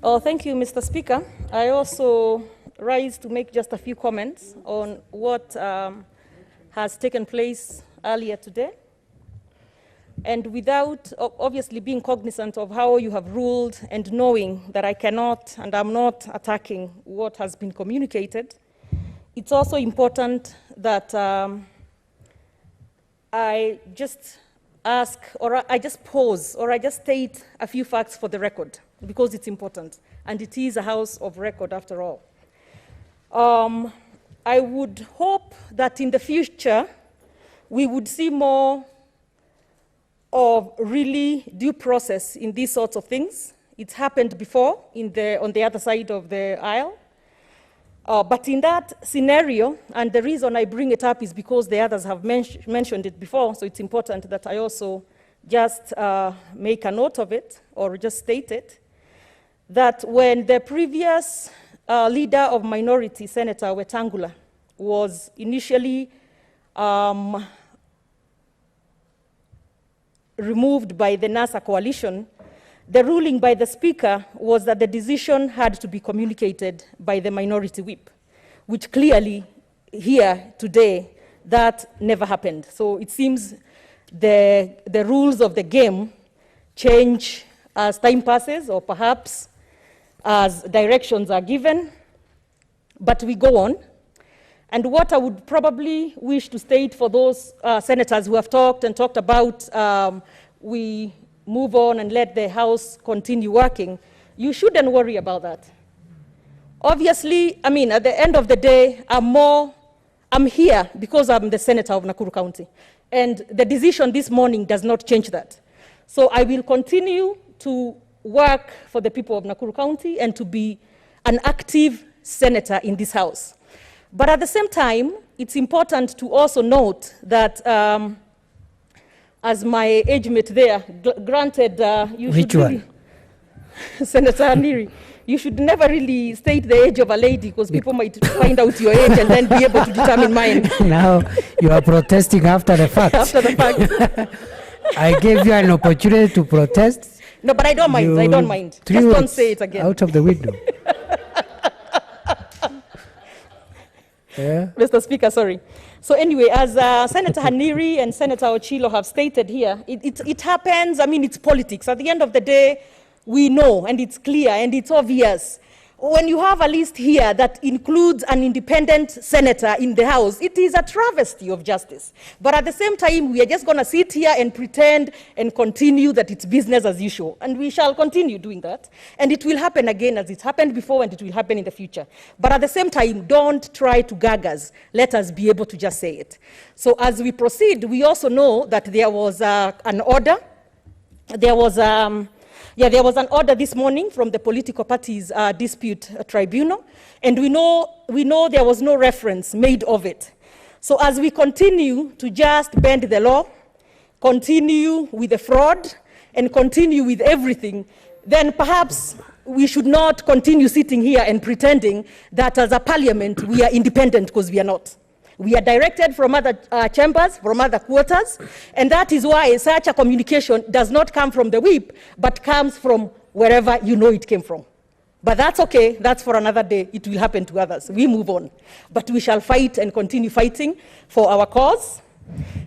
Oh, thank you, Mr. Speaker. I also rise to make just a few comments on what has taken place earlier today. And without obviously being cognizant of how you have ruled and knowing that I cannot and I'm not attacking what has been communicated, it's also important that I just ask, or I just pause, or I just state a few facts for the record, because it's important, and it is a house of record after all. I would hope that in the future, we would see more of really due process in these sorts of things. It's happened before on the other side of the aisle. But in that scenario, and the reason I bring it up is because the others have mentioned it before, so it's important that I also just make a note of it, or just state it, that when the previous leader of minority, Senator Wetangula, was initially removed by the NASA coalition, the ruling by the Speaker was that the decision had to be communicated by the minority whip, which clearly here today, that never happened. So it seems the rules of the game change as time passes, or perhaps as directions are given, but we go on. And what I would probably wish to state for those senators who have talked about we move on and let the House continue working, you shouldn't worry about that. Obviously, I mean, at the end of the day, I'm here because I'm the senator of Nakuru County. And the decision this morning does not change that. So I will continue to work for the people of Nakuru County and to be an active senator in this House. But at the same time, it's important to also note that as my age mate there, granted, you should really, Senator Haniri, you should never really state the age of a lady, because people might find out your age and then be able to determine mine. Now you are protesting after the fact. After the fact. I gave you an opportunity to protest. No, but I don't mind. I don't mind. Just don't say it again. Out of the window. Yeah. Mr. Speaker, sorry. So anyway, as Senator Haniri and Senator Ochilo have stated here, it happens, I mean, it's politics. At the end of the day, we know, and it's clear, and it's obvious. When you have a list here that includes an independent senator in the House, it is a travesty of justice. But at the same time, we are just going to sit here and pretend and continue that it's business as usual. And we shall continue doing that. And it will happen again as it happened before, and it will happen in the future. But at the same time, don't try to gag us. Let us be able to just say it. So as we proceed, we also know that there was an order. There was an order this morning from the political parties dispute tribunal, and we know there was no reference made of it. So as we continue to just bend the law, continue with the fraud, and continue with everything, then perhaps we should not continue sitting here and pretending that as a parliament we are independent, because we are not. We are directed from other chambers, from other quarters, and that is why such a communication does not come from the whip, but comes from wherever you know it came from. But that's okay, that's for another day, it will happen to others. We move on. But we shall fight and continue fighting for our cause,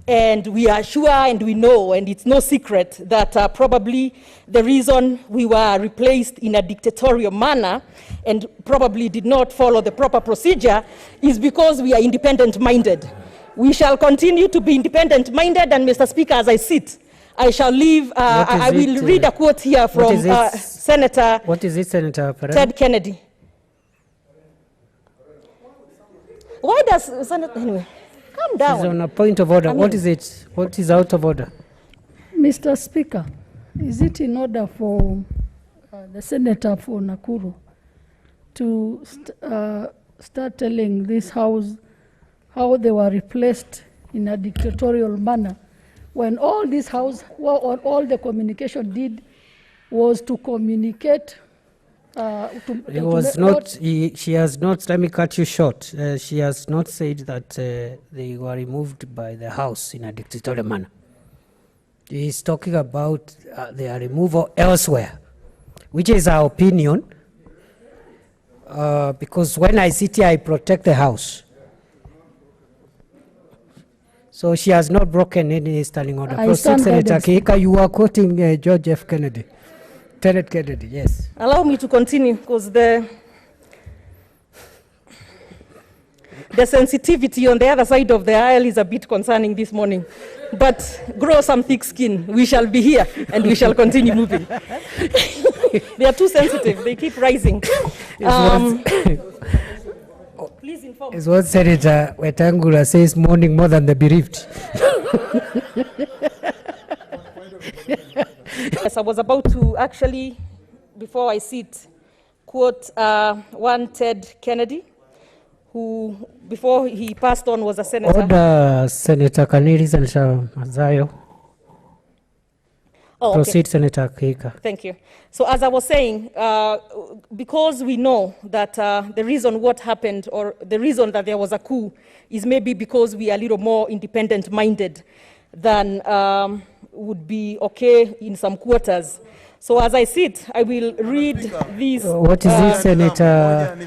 and we are sure and we know, and it's no secret, that probably the reason we were replaced in a dictatorial manner and probably did not follow the proper procedure is because we are independent-minded. We shall continue to be independent-minded, and Mr. Speaker, as I sit, I shall leave, I will read a quote here from Senator... What is it, Senator Perez? Ted Kennedy. Why does Senator... Anyway, calm down. She's on a point of order. What is it? What is out of order? Mr. Speaker, is it in order for the Senator for Nakuru to start telling this House how they were replaced in a dictatorial manner, when all this House, or all the communication did was to communicate she has not, let me cut you short. She has not said that they were removed by the House in a dictatorial manner. He's talking about their removal elsewhere, which is our opinion, because when I sit here, I protect the House. So she has not broken any standing order. I Proceed, stand by Senator them. Kihika. You are quoting George F. Kennedy. Tenet Kennedy, yes. Allow me to continue, because the sensitivity on the other side of the aisle is a bit concerning this morning. But grow some thick skin. We shall be here and we shall continue moving. They are too sensitive. They keep rising. Please inform. It's what Senator Wetangula says, mourning more than the bereaved. Yes, I was about to actually, before I sit, quote one Ted Kennedy, who, before he passed on, was a senator. Order, Senator Kaniri, Senator Mazayo. Oh, Proceed, okay. Senator Kihika. Thank you. So as I was saying, because we know that the reason what happened, or the reason that there was a coup, is maybe because we are a little more independent-minded than would be okay in some quarters. So as I sit, I will read these. What is this, Senator?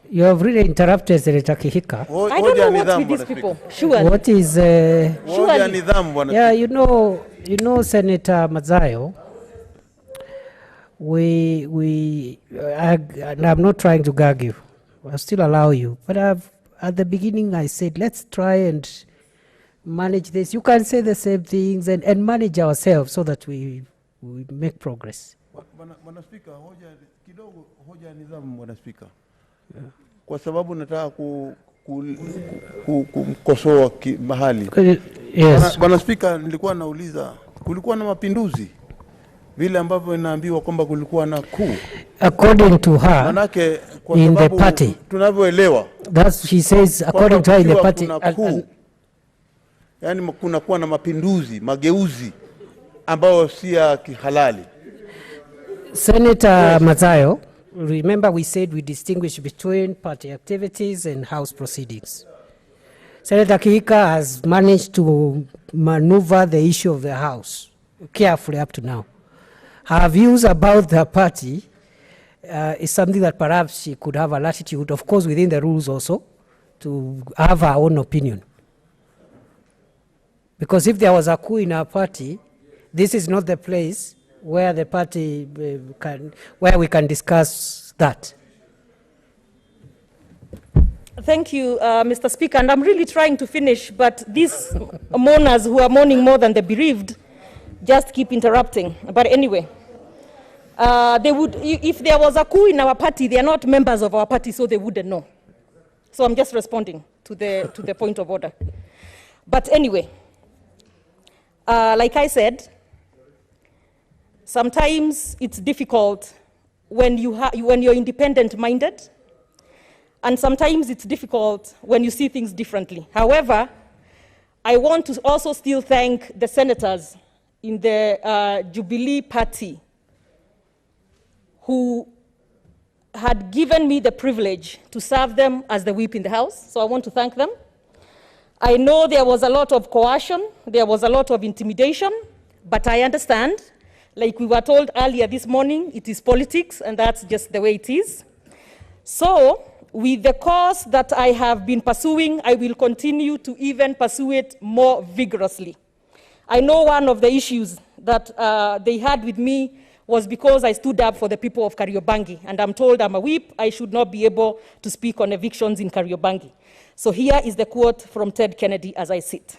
You have really interrupted Senator Kihika. I don't know what's with these people. Surely. What is... Surely. Yeah, you know, Senator Mazayo, and I'm not trying to gag you. I'll still allow you. But at the beginning, I said, let's try and manage this. You can say the same things and manage ourselves so that we make progress. Bwana Spika, hoja nidhamu, Bwana Spika. Kwa sababu nataka kumkosoa mahali. Yes. Bwana Spika, nilikuwa nauliza, kulikuwa na mapinduzi vile ambavyo inaambiwa kwamba kulikuwa na coup. According to her, manake kwa in the sababu party, tunavyoelewa, that's she says, according to her in the party, yani kunakuwa na mapinduzi, mageuzi ambayo si ya kihalali. Senator Mazayo, remember we said we distinguish between party activities and House proceedings. Senator Kihika has managed to maneuver the issue of the House carefully up to now. Her views about the party is something that perhaps she could have a latitude, of course within the rules also, to have her own opinion. Because if there was a coup in our party, this is not the place where the party where we can discuss that. Thank you, Mr. Speaker. And I'm really trying to finish, but these mourners who are mourning more than the bereaved just keep interrupting. But anyway, they would, if there was a coup in our party, they are not members of our party, so they wouldn't know. So I'm just responding to the point of order. But anyway, like I said, sometimes it's difficult when you're independent-minded, and sometimes it's difficult when you see things differently. However, I want to also still thank the senators in the Jubilee Party who had given me the privilege to serve them as the whip in the House, so I want to thank them. I know there was a lot of coercion, there was a lot of intimidation, but I understand, like we were told earlier this morning, it is politics, and that's just the way it is. So, with the cause that I have been pursuing, I will continue to even pursue it more vigorously. I know one of the issues that they had with me was because I stood up for the people of Kariobangi, and I'm told I'm a whip, I should not be able to speak on evictions in Kariobangi. So here is the quote from Ted Kennedy as I sit.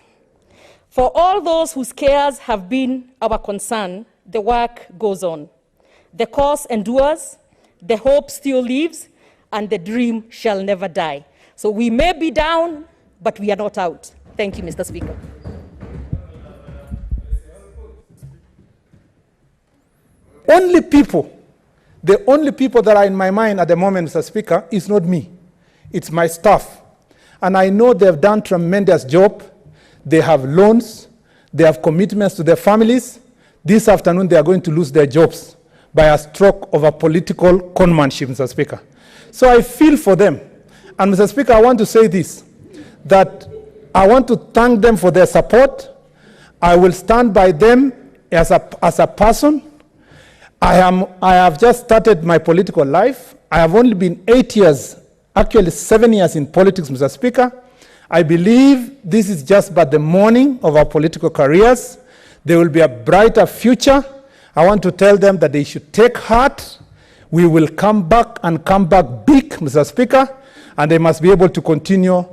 For all those whose cares have been our concern, the work goes on. The cause endures, the hope still lives, and the dream shall never die. So we may be down, but we are not out. Thank you, Mr. Speaker. The only people that are in my mind at the moment, Mr. Speaker, is not me. It's my staff. And I know they've done tremendous job. They have loans. They have commitments to their families. This afternoon, they are going to lose their jobs by a stroke of a political conmanship, Mr. Speaker. So I feel for them. And Mr. Speaker, I want to say this, that I want to thank them for their support. I will stand by them as a person. I have just started my political life. I have only been 8 years, actually 7 years in politics, Mr. Speaker. I believe this is just but the morning of our political careers. There will be a brighter future. I want to tell them that they should take heart. We will come back and come back big, Mr. Speaker, and they must be able to continue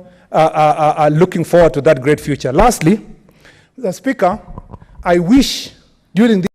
looking forward to that great future. Lastly, Mr. Speaker, I wish during this